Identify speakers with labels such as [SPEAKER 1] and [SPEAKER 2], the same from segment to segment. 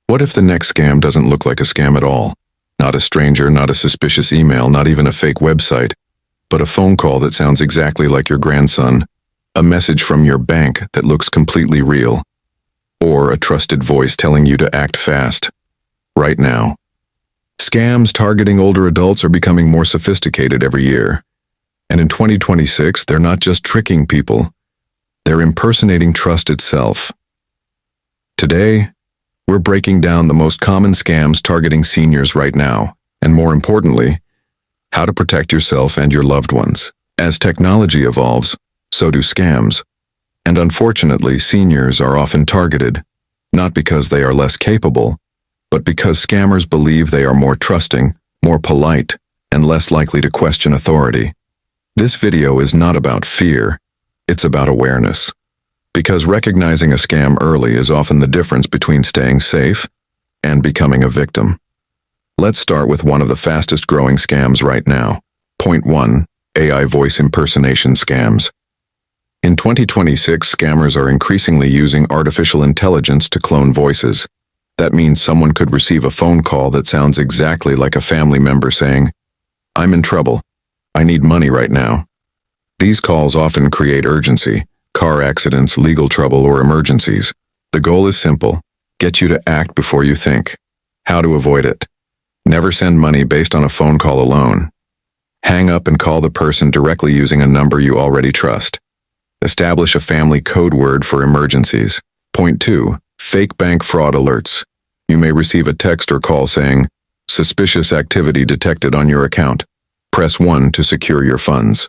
[SPEAKER 1] What if the next scam doesn't look like a scam at all? Not a stranger, not a suspicious email, not even a fake website, but a phone call that sounds exactly like your grandson, a message from your bank that looks completely real, or a trusted voice telling you to act fast, right now. Scams targeting older adults are becoming more sophisticated every year. And in 2026, they're not just tricking people, they're impersonating trust itself. Today, we're breaking down the most common scams targeting seniors right now, and more importantly, how to protect yourself and your loved ones. As technology evolves, so do scams. And unfortunately, seniors are often targeted, not because they are less capable, but because scammers believe they are more trusting, more polite, and less likely to question authority. This video is not about fear, it's about awareness. Because recognizing a scam early is often the difference between staying safe and becoming a victim. Let's start with one of the fastest growing scams right now. Point 1. AI voice impersonation scams. In 2026, scammers are increasingly using artificial intelligence to clone voices. That means someone could receive a phone call that sounds exactly like a family member saying, "I'm in trouble. I need money right now." These calls often create urgency, car accidents, legal trouble, or emergencies. The goal is simple: get you to act before you think. How to avoid it? Never send money based on a phone call alone. Hang up and call the person directly using a number you already trust. Establish a family code word for emergencies. Point 2. Fake bank fraud alerts. You may receive a text or call saying, "Suspicious activity detected on your account. Press 1 to secure your funds."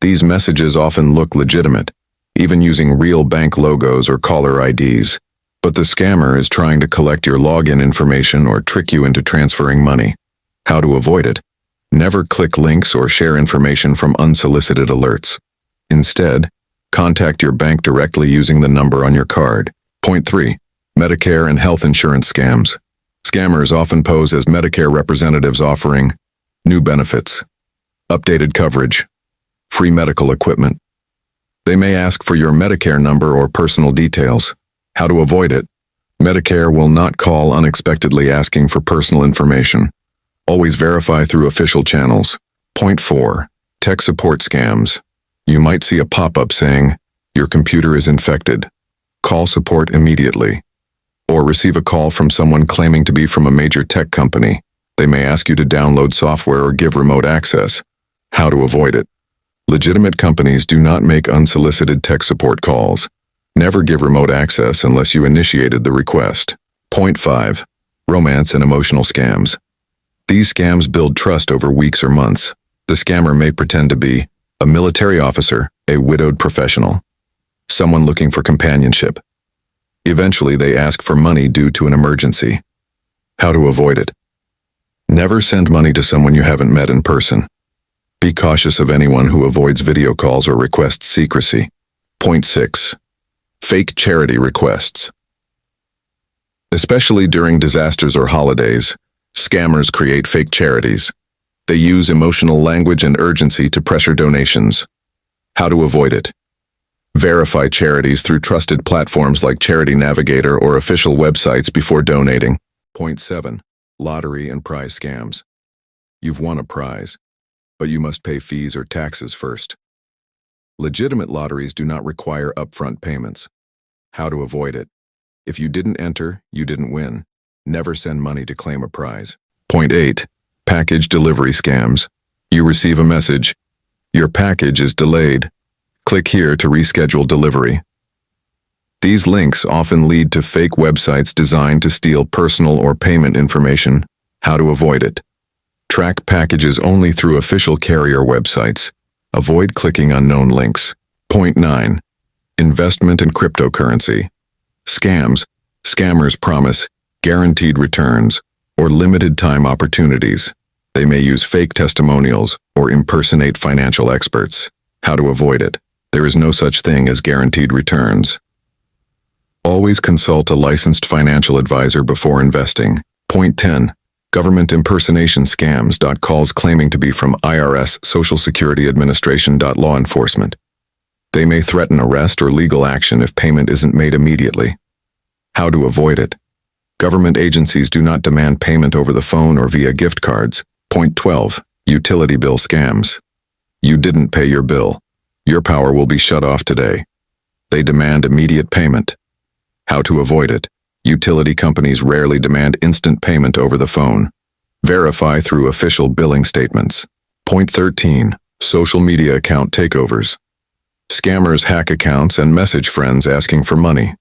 [SPEAKER 1] These messages often look legitimate, even using real bank logos or caller IDs. But the scammer is trying to collect your login information or trick you into transferring money. How to avoid it? Never click links or share information from unsolicited alerts. Instead, contact your bank directly using the number on your card. Point 3. Medicare and health insurance scams. Scammers often pose as Medicare representatives offering new benefits, updated coverage, free medical equipment. They may ask for your Medicare number or personal details. How to avoid it? Medicare will not call unexpectedly asking for personal information. Always verify through official channels. Point 4. Tech support scams. You might see a pop-up saying, "Your computer is infected. Call support immediately." Or receive a call from someone claiming to be from a major tech company. They may ask you to download software or give remote access. How to avoid it? Legitimate companies do not make unsolicited tech support calls. Never give remote access unless you initiated the request. Point 5. Romance and emotional scams. These scams build trust over weeks or months. The scammer may pretend to be a military officer, a widowed professional, someone looking for companionship. Eventually, they ask for money due to an emergency. How to avoid it? Never send money to someone you haven't met in person. Be cautious of anyone who avoids video calls or requests secrecy. Point 6. Fake charity requests. Especially during disasters or holidays, scammers create fake charities. They use emotional language and urgency to pressure donations. How to avoid it? Verify charities through trusted platforms like Charity Navigator or official websites before donating. Point 7. Lottery and prize scams. You've won a prize, but you must pay fees or taxes first. Legitimate lotteries do not require upfront payments. How to avoid it? If you didn't enter, you didn't win. Never send money to claim a prize. Point 8. Package delivery scams. You receive a message. Your package is delayed. Click here to reschedule delivery. These links often lead to fake websites designed to steal personal or payment information. How to avoid it? Track packages only through official carrier websites. Avoid clicking unknown links. Point 9. Investment and cryptocurrency. Scammers promise guaranteed returns or limited time opportunities. They may use fake testimonials or impersonate financial experts. How to avoid it? There is no such thing as guaranteed returns. Always consult a licensed financial advisor before investing. Point 10. Government impersonation scams. Calls claiming to be from IRS, Social Security Administration. Law enforcement. They may threaten arrest or legal action if payment isn't made immediately. How to avoid it? Government agencies do not demand payment over the phone or via gift cards. Point 12. Utility bill scams. You didn't pay your bill. Your power will be shut off today. They demand immediate payment. How to avoid it? Utility companies rarely demand instant payment over the phone. Verify through official billing statements. Point 13. Social media account takeovers. Scammers hack accounts and message friends asking for money.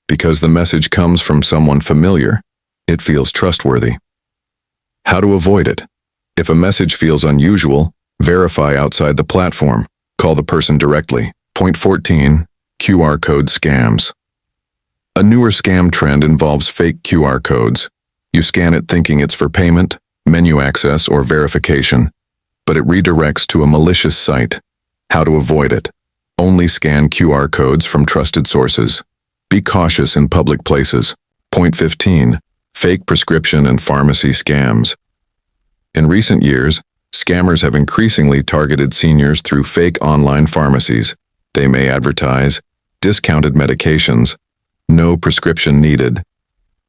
[SPEAKER 1] Because the message comes from someone familiar, it feels trustworthy. How to avoid it? If a message feels unusual, verify outside the platform. Call the person directly. Point 14. QR code scams. A newer scam trend involves fake QR codes. You scan it thinking it's for payment, menu access, or verification, but it redirects to a malicious site. How to avoid it? Only scan QR codes from trusted sources. Be cautious in public places. Point 15. Fake prescription and pharmacy scams. In recent years, scammers have increasingly targeted seniors through fake online pharmacies. They may advertise discounted medications, no prescription needed,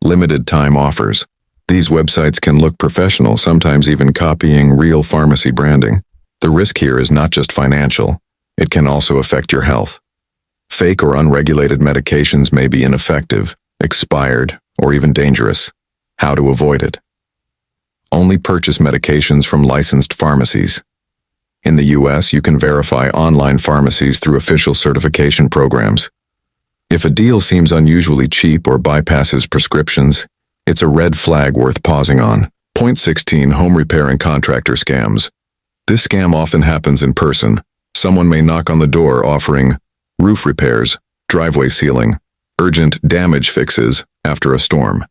[SPEAKER 1] limited time offers. These websites can look professional, sometimes even copying real pharmacy branding. The risk here is not just financial. It can also affect your health. Fake or unregulated medications may be ineffective, expired, or even dangerous. How to avoid it? Only purchase medications from licensed pharmacies. In the US, you can verify online pharmacies through official certification programs. If a deal seems unusually cheap or bypasses prescriptions, it's a red flag worth pausing on. Point 16. Home repair and contractor scams. This scam often happens in person. Someone may knock on the door offering roof repairs, driveway sealing, urgent damage fixes after a storm.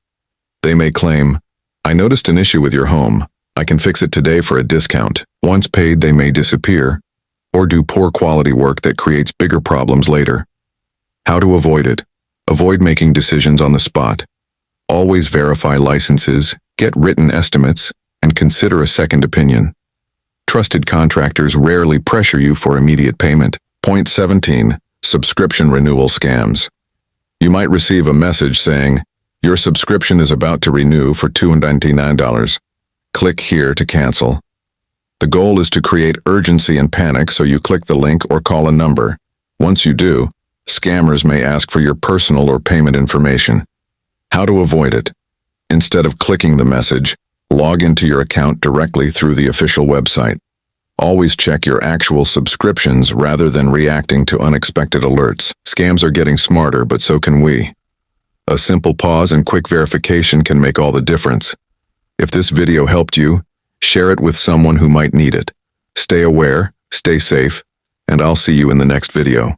[SPEAKER 1] They may claim, "I noticed an issue with your home. I can fix it today for a discount." Once paid, they may disappear or do poor quality work that creates bigger problems later. How to avoid it? Avoid making decisions on the spot. Always verify licenses, get written estimates, and consider a second opinion. Trusted contractors rarely pressure you for immediate payment. Point 17. Subscription renewal scams. You might receive a message saying, "Your subscription is about to renew for $299. Click here to cancel." The goal is to create urgency and panic, so you click the link or call a number. Once you do, scammers may ask for your personal or payment information. How to avoid it? Instead of clicking the message, log into your account directly through the official website. Always check your actual subscriptions rather than reacting to unexpected alerts. Scams are getting smarter, but so can we. A simple pause and quick verification can make all the difference. If this video helped you, share it with someone who might need it. Stay aware, stay safe, and I'll see you in the next video.